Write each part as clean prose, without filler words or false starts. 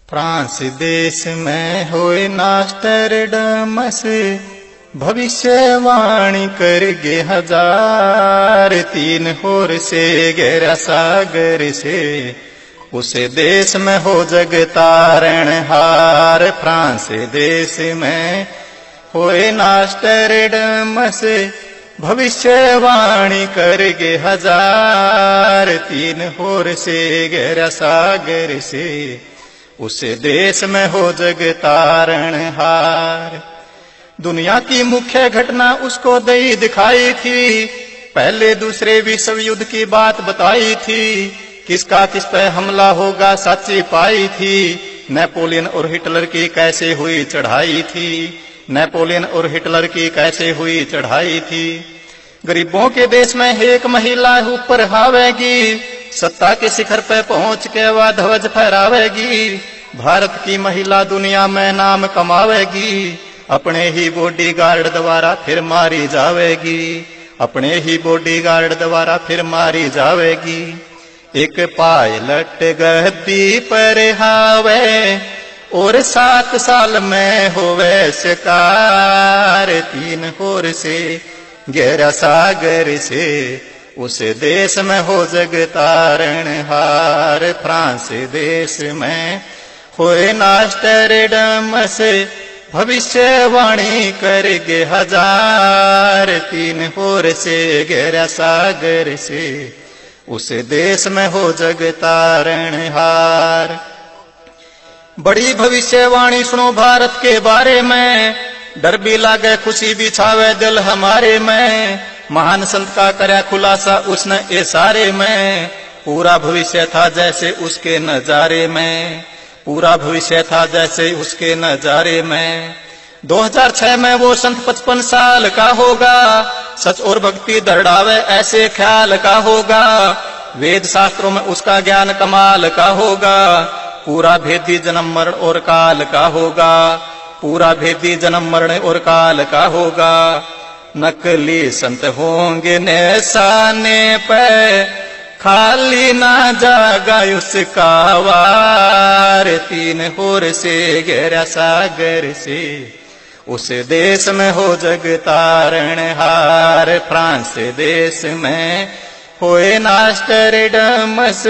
France देश में होए नास्टरडमस, भविष्यवाणी करगे हजार। तीन होर से गहरा सागर से, उस देश में हो जग तारण हार। फ्रांस देश में होए नास्टरडमस, भविष्यवाणी करगे हजार। तीन होर से गहरा सागर से, उस देश में हो जग तारण हार। दुनिया की मुख्य घटना उसको दई दिखाई थी, पहले दूसरे विश्व युद्ध की बात बताई थी। किसका किस पे हमला होगा सच्ची पाई थी, नेपोलियन और हिटलर की कैसे हुई चढ़ाई थी। नेपोलियन और हिटलर की कैसे हुई चढ़ाई थी। गरीबों के देश में एक महिला ऊपर हावेगी, सत्ता के शिखर पे पहुंच के वह ध्वज फहरावेगी। भारत की महिला दुनिया में नाम कमावेगी, अपने ही बॉडीगार्ड द्वारा फिर मारी जावेगी। अपने ही बॉडीगार्ड द्वारा फिर मारी जावेगी। एक पायलट गद्दी पर हावे, और 7 साल में होवे शिकार। तीन होर से गहरा सागर से, उस देश में हो जग तारण हार। फ्रांस देश में होए नास्टरडमस, भविष्यवाणी करगे हजार। तीन होर से गहरा सागर से, उस देश में हो जग तारण हार। बड़ी भविष्यवाणी सुनो भारत के बारे में, डर भी लागे खुशी भी छावे दिल हमारे में। महान संत का करया खुलासा उसने इशारे में, पूरा भविष्य था जैसे उसके नजारे में। पूरा भविष्य था जैसे उसके नजारे में। 2006 में वो संत 55 साल का होगा, सच और भक्ति दर्ड़ावे ऐसे ख्याल का होगा। वेद शास्त्रों में उसका ज्ञान कमाल का होगा, पूरा भेदी जन्म मरण और काल का होगा। पूरा भेदी जन्म मरण और काल का होगा। नकली संत होंगे निशाने पे, खाली ना जागा उसका वार। तीन होर से गहरा सागर से, उस देश में हो जग तारण हार। फ्रांस देश में होए नास्टरडमस,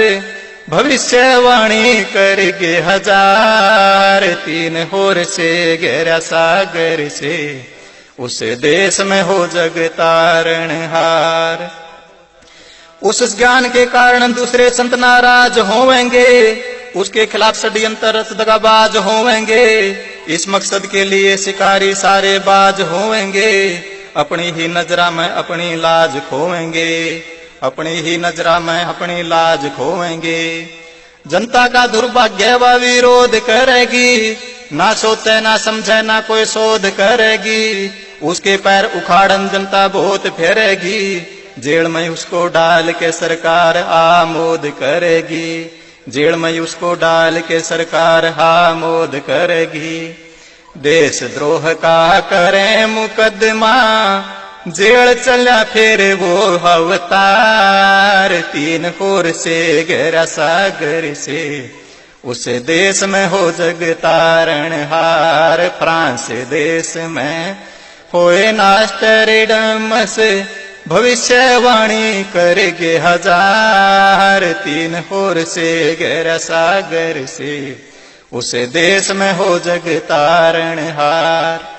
भविष्यवाणी करगे हजार। तीन होर से गहरा सागर से, उस देश में हो जग तारण हार। उस ज्ञान के कारण दूसरे संत नाराज होवेंगे, उसके खिलाफ षड्यंत्र रच दगाबाज होवेंगे। इस मकसद के लिए शिकारी सारे बाज होवेंगे, अपनी ही नजरा में अपनी लाज खोवेंगे। अपनी ही नजरा में अपनी लाज खोवेंगे। जनता का दुर्भाग्य व विरोध करेगी, ना सोचे ना समझे ना कोई शोध करेगी। उसके पैर उखाड़न जनता बहुत फेरेगी, जेल में उसको डाल के सरकार आमोद करेगी। जेल में उसको डाल के सरकार आमोद करेगी। देशद्रोह का करे मुकदमा, जेल चला फिर वो अवतार। तीन होर से गहरा सागर से, उस देश में हो जग तारण हार। फ्रांस देश में होए नास्टरडमस, भविष्यवाणी करगे हजार। तीन होर से गहरा सागर से, उस देश में हो जग तारण हार।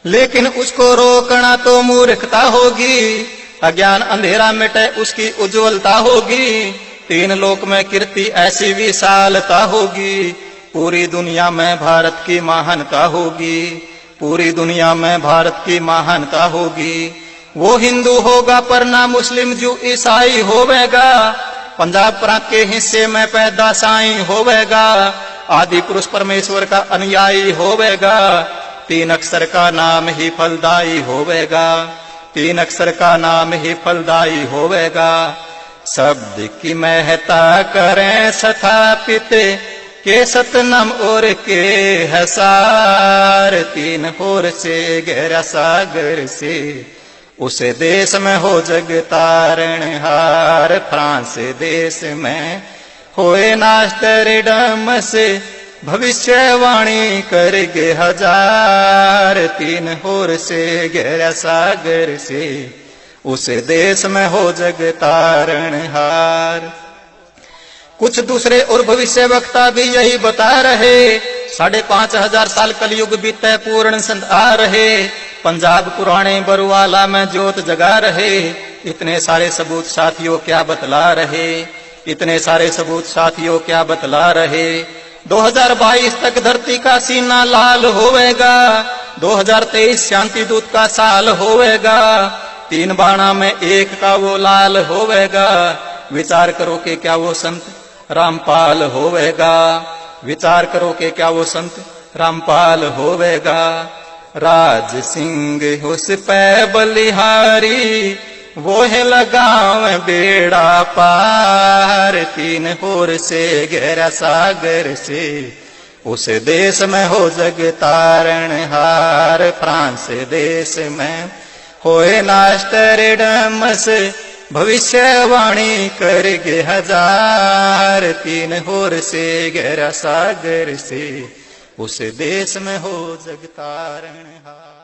लेकिन उसको रोकना तो मूर्खता होगी, अज्ञान अंधेरा मिटे उसकी उज्ज्वलता होगी। तीन लोक में कीर्ति ऐसी विशालता होगी, पूरी दुनिया में भारत की महानता होगी। पूरी दुनिया में भारत की महानता होगी। वो हिंदू होगा पर ना मुस्लिम जू ईसाई होवेगा, पंजाब प्रांत के हिस्से में पैदा साई होवेगा। आदि पुरुष परमेश्वर का अनुयायी होवेगा, तीन अक्षर का नाम ही फलदायी होवेगा। तीन अक्षर का नाम ही फलदायी होवेगा। शब्द की महता करें स्थापित, के सतनम और के हसार। तीन होर से गहरा सागर से, उस देश में हो जग तारण हार। फ्रांस देश में होए नास्टरडमस, भविष्यवाणी करगे हजार, तीन होर से गहरा सागर से, उस देश में हो जग तारणहार। कुछ दूसरे और भविष्य वक्ता भी यही बता रहे, 5,500 साल कलयुग बीते पूर्ण संत आ रहे, पंजाब पुराने बरुवाला में ज्योत जगा रहे। इतने सारे सबूत साथियों क्या बतला रहे, इतने सारे सबूत साथियों क्या बतला रहे। 2022 तक धरती का सीना लाल होवेगा, 2023 शांति दूत का साल होवेगा, 3 बाणा में एक का वो लाल होवेगा। विचार करो कि क्या वो संत रामपाल होवेगा, विचार करो कि क्या वो संत रामपाल होवेगा। राज सिंह उस पे बलिहारी, वो है लगाव बेड़ा पार, तीन होर से गहरा सागर से, उस देश में हो जग तारणहार। फ्रांस देश में होए नास्टरडमस, भविष्यवाणी करगे हजार, तीन होर से गहरा सागर से, उस देश में हो जग तारणहार।